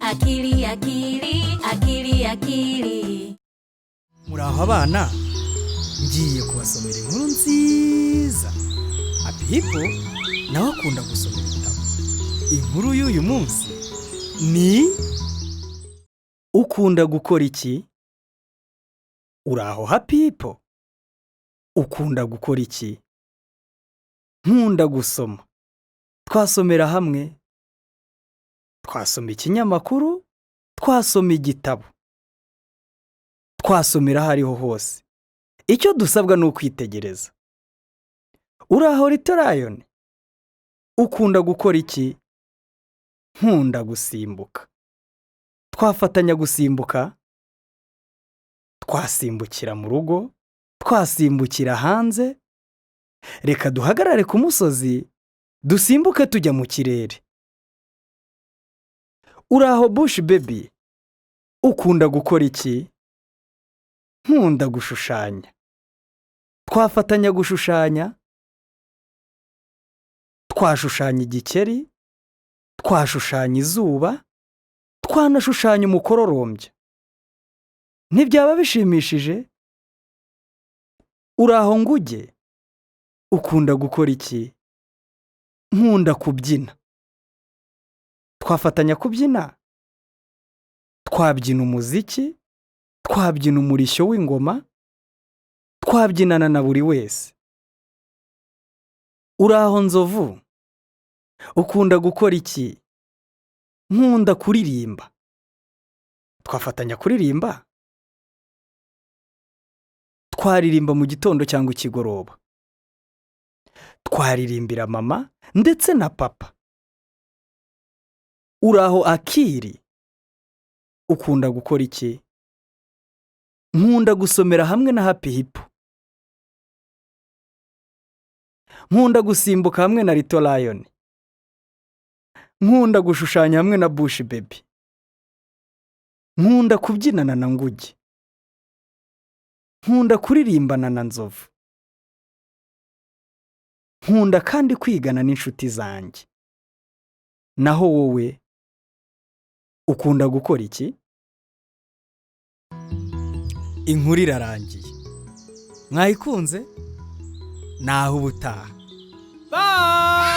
akili, akili, akili, akili. Muraho abana, ngiye kubasomera inkuru nziza. Apipo nawe akunda gusomera ibitabo. Inkuru y'uyu munsi ni ukunda gukora iki? Uraho Hapipo, ukunda gukora iki? Nkunda gusoma. Twasomera hamwe. Twasoma ikinyamakuru, twasoma igitabo. Twasomera hariho hose. Icyo dusabwa ni ukwitegereza. Uraho Lion, ukunda gukora iki? Nkunda gusimbuka. Twafatanya gusimbuka. Twasimbukira mu rugo, twasimbukira hanze. Reka duhagarare ku musozi, dusimbuke tujya mu kirere. Uraho Bush baby, ukunda gukora iki? Nkunda gushushanya. Twafatanya gushushanya. Twashushanya igikeri, twashushanya izuba, twanashushanya umukororombya. Ntibyaba bishimishije? Uraho Nguge, ukunda gukora iki? Nkunda kubyina. Twafatanya kubyina. Twabyina umuziki, twabyina umurishyo w'ingoma, twabyinana na buri wese. Uraho Nzovu, ukunda gukora iki? Nkunda kuririmba. Twafatanya kuririmba. Twaririmba mu gitondo cyangwa ikigoroba. Twaririmbira mama ndetse na papa. Uraho Akili, ukunda gukora iki? Nkunda gusomera hamwe na Hapipo. Nkunda gusimbuka hamwe na Lion. Nkunda gushushanya hamwe na Bush baby. Nkunda kubyinana na Nguge. Nkunda kuririmbana na Nzovu. Nkunda kandi kwigana n'inshuti zanjye. Naho wowe, ukunda gukora iki? Inkuru irarangiye. Mwayikunze? Naho ubutaha. Bye!